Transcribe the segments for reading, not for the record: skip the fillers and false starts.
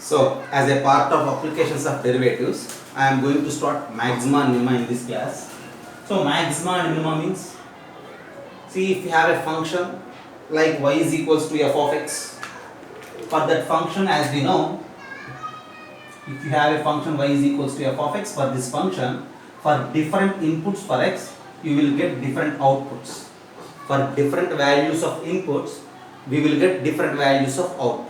So, as a part of applications of derivatives, I am going to start maxima and minima in this class. So, maxima and minima means, see, if you have a function like y is equals to f of x, for that function, as we know, if you have a function y is equals to f of x, for this function, for different inputs for x, you will get different outputs. For different values of inputs, we will get different values of outputs.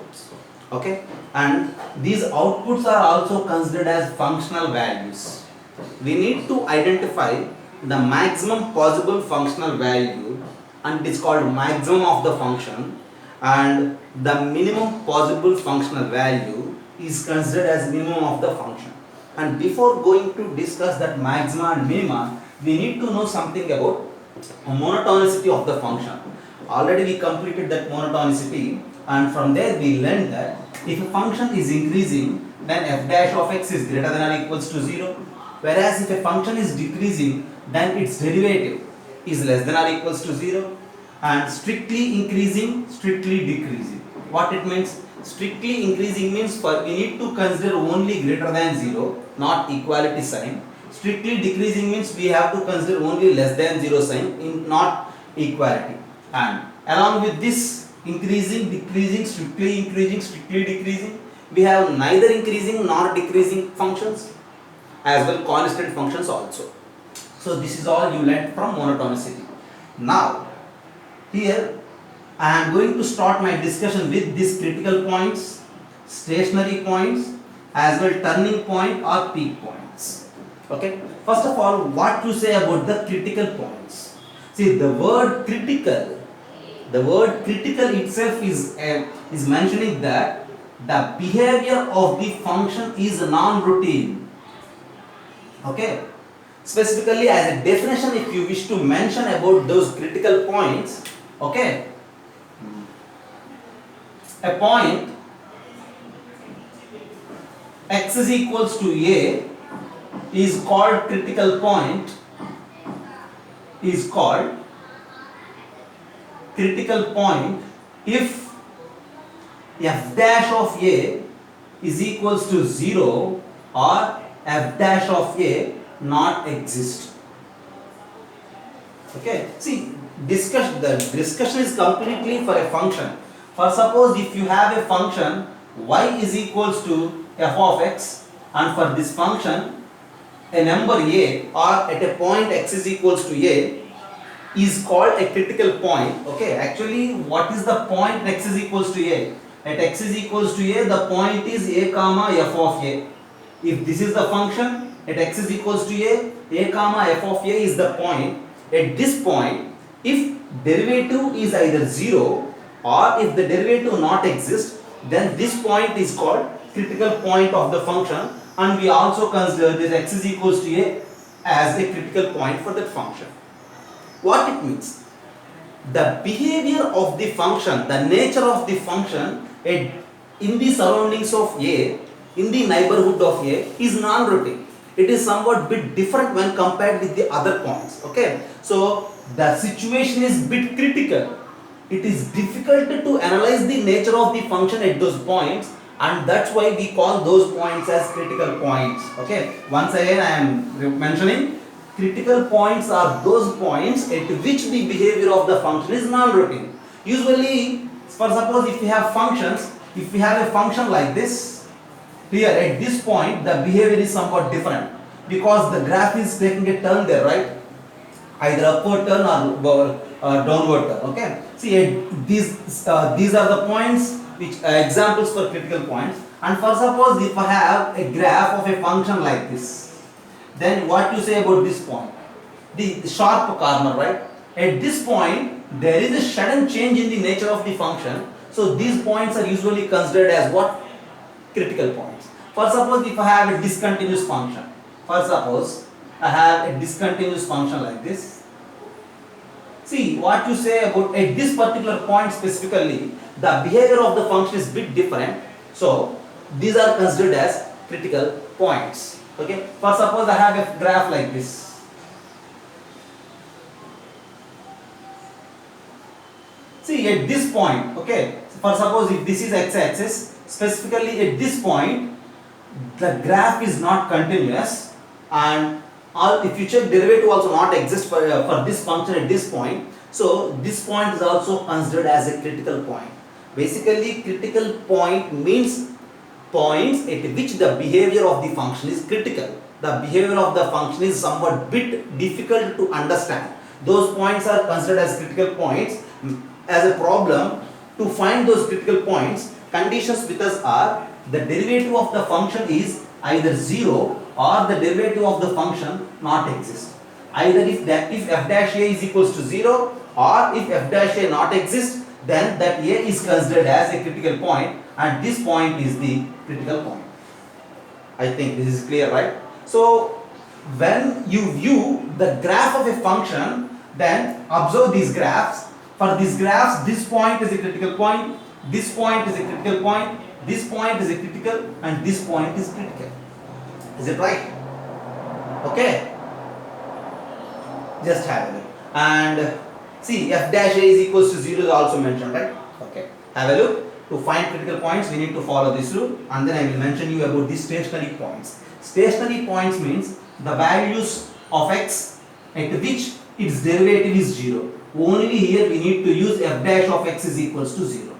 Okay, and these outputs are also considered as functional values. We need to identify the maximum possible functional value, and it is called maximum of the function, and the minimum possible functional value is considered as minimum of the function. And before going to discuss that maxima and minima, we need to know something about monotonicity of the function. Already we completed that monotonicity, and from there we learned that if a function is increasing, then f dash of x is greater than or equals to 0, whereas if a function is decreasing, then its derivative is less than or equals to 0, and strictly increasing, strictly decreasing. What it means? Strictly increasing means we need to consider only greater than 0, not equality sign. Strictly decreasing means we have to consider only less than 0 sign, in not equality. And along with this increasing, decreasing, strictly increasing, strictly decreasing, we have neither increasing nor decreasing functions, as well constant functions also. So this is all you learned from monotonicity. Now here I am going to start my discussion with these critical points, stationary points, as well turning point or peak points. Okay, first of all, what to say about the critical points? See, the word critical itself is mentioning that the behavior of the function is non-routine. Okay, specifically as a definition, if you wish to mention about those critical points, okay, a point x is equals to a is called critical point, is called critical point if f dash of a is equals to 0 or f dash of a not exist. Okay, see, the discussion is completely for a function. For suppose if you have a function y is equals to f of x, and for this function a number a or at a point x is equals to a is called a critical point. Okay, actually what is the point x is equals to a? At x is equals to a, the point is a comma f of a. If this is the function at x is equals to a comma f of a is the point. At this point, if derivative is either 0 or if the derivative not exist, then this point is called critical point of the function, and we also consider this x is equals to a as a critical point for that function. What it means? The behavior of the function, the nature of the function in the surroundings of a, in the neighborhood of a, is non-routine. It is somewhat bit different when compared with the other points. Okay, so the situation is bit critical. It is difficult to analyze the nature of the function at those points, and that's why we call those points as critical points. Okay, once again I am mentioning, critical points are those points at which the behavior of the function is non-routine. Usually, for suppose if we have functions, if we have a function like this, here at this point the behavior is somewhat different because the graph is taking a turn there, right? Either upward turn or downward turn. Okay, see, these are the points which examples for critical points. And for suppose if I have a graph of a function like this, then what you say about this point? The sharp corner, right? At this point there is a sudden change in the nature of the function, so these points are usually considered as what? Critical points. For suppose if I have a discontinuous function, for suppose I have a discontinuous function like this, see, what you say about at this particular point specifically, the behavior of the function is bit different, so these are considered as critical points. Okay, for suppose I have a graph like this. See, at this point, okay, for suppose if this is x-axis, specifically at this point, the graph is not continuous, and all, if you check, derivative also not exist for this function at this point. So this point is also considered as a critical point. Basically, critical point means points at which the behavior of the function is critical. The behavior of the function is somewhat bit difficult to understand. Those points are considered as critical points. As a problem, to find those critical points, conditions with us are the derivative of the function is either 0 or the derivative of the function not exist. Either if f dash a is equals to 0 or if f dash a not exist, then that a is considered as a critical point, and this point is the critical point. I think this is clear, right? So when you view the graph of a function, then observe these graphs. For these graphs, this point is a critical point, this point is a critical point, this point is a critical, and this point is critical. Is it right? Okay. Just have a look. And see, f dash a is equals to 0 is also mentioned, right? Okay. Have a look. To find critical points, we need to follow this rule, and then I will mention you about the stationary points. Stationary points means the values of x at which its derivative is 0. Only here we need to use f dash of x is equals to 0.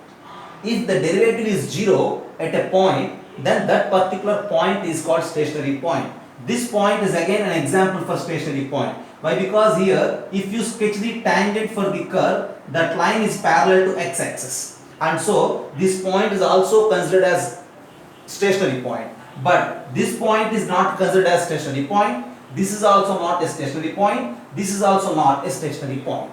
If the derivative is 0 at a point, then that particular point is called stationary point. This point is again an example for stationary point. Why? Because here, if you sketch the tangent for the curve, that line is parallel to x-axis. And so, this point is also considered as stationary point. But this point is not considered as stationary point. This is also not a stationary point. This is also not a stationary point.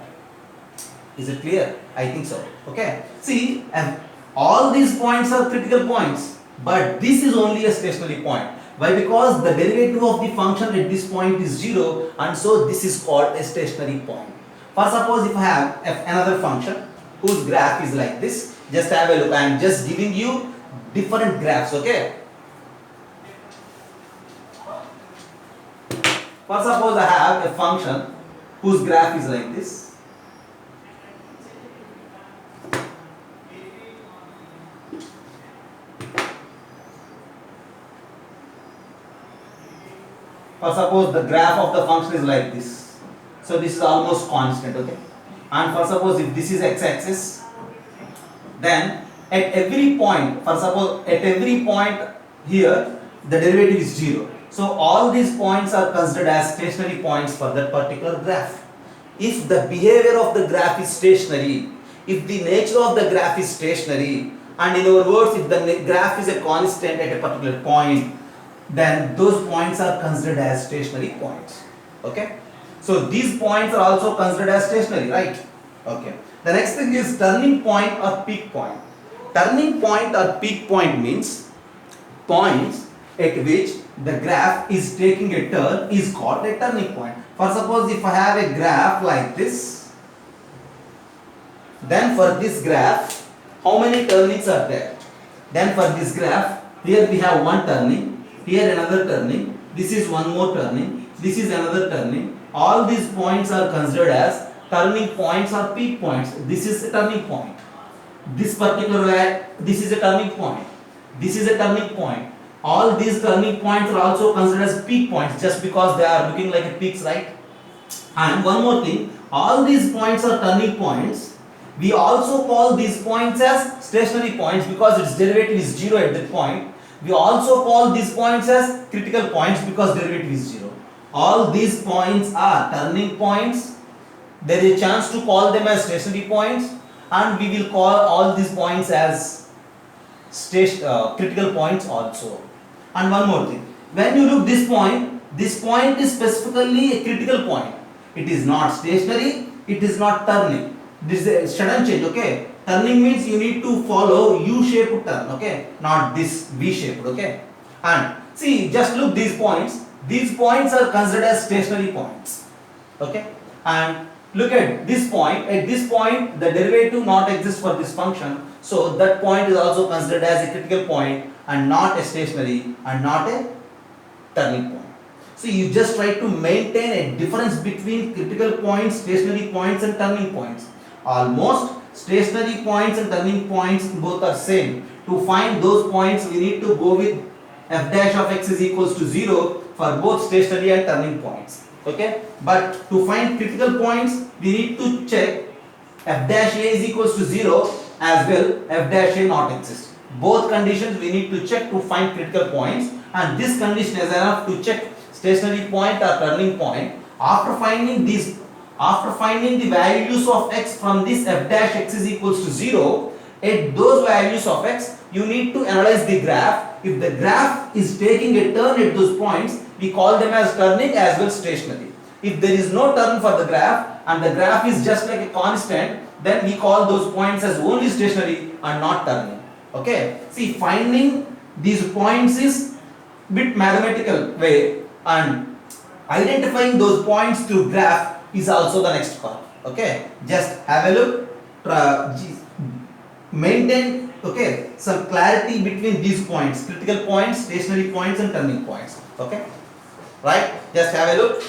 Is it clear? I think so. Okay. See, and all these points are critical points, but this is only a stationary point. Why? Because the derivative of the function at this point is 0, and so this is called a stationary point. For suppose if I have another function whose graph is like this, just have a look. I am just giving you different graphs, okay? For suppose I have a function whose graph is like this. For suppose the graph of the function is like this. So this is almost constant, okay? And for suppose if this is x-axis, then at every point, for suppose at every point here, the derivative is 0. So all these points are considered as stationary points for that particular graph. If the behavior of the graph is stationary, if the nature of the graph is stationary, and in other words, if the graph is a constant at a particular point, then those points are considered as stationary points. Okay? So these points are also considered as stationary, right? Okay. The next thing is turning point or peak point. Turning point or peak point means points at which the graph is taking a turn is called a turning point. For suppose if I have a graph like this, then for this graph, how many turnings are there? Then for this graph, here we have one turning, here another turning, this is one more turning, this is another turning. All these points are considered as turning points or peak points. This is a turning point. This particular this is a turning point. This is a turning point. All these turning points are also considered as peak points just because they are looking like peaks, right? And one more thing, all these points are turning points. We also call these points as stationary points because its derivative is 0 at that point. We also call these points as critical points because derivative is 0. All these points are turning points. There is a chance to call them as stationary points, and we will call all these points as critical points also. And one more thing, when you look this point is specifically a critical point. It is not stationary, it is not turning. This is a sudden change, okay? Turning means you need to follow U-shaped turn, okay? Not this V-shaped, okay? And see, just look these points. These points are considered as stationary points, okay? And look at this point. At this point, the derivative not exists for this function. So that point is also considered as a critical point and not a stationary and not a turning point. So you just try to maintain a difference between critical points, stationary points and turning points. almost stationary points and turning points both are same. To find those points we need to go with f dash of x is equals to 0 for both stationary and turning points. Okay, but to find critical points we need to check f dash a is equals to 0 as well f dash a not exist. Both conditions we need to check to find critical points, and this condition is enough to check stationary point or turning point. After finding the values of x from this f dash x is equals to 0, at those values of x you need to analyze the graph. If the graph is taking a turn at those points, we call them as turning as well stationary. If there is no turn for the graph and the graph is just like a constant, then we call those points as only stationary and not turning. Okay, see, finding these points is bit mathematical way, and identifying those points through graph is also the next part. Okay, just have a look, maintain, okay, some clarity between these points: critical points, stationary points and turning points. Okay, right, just have a look.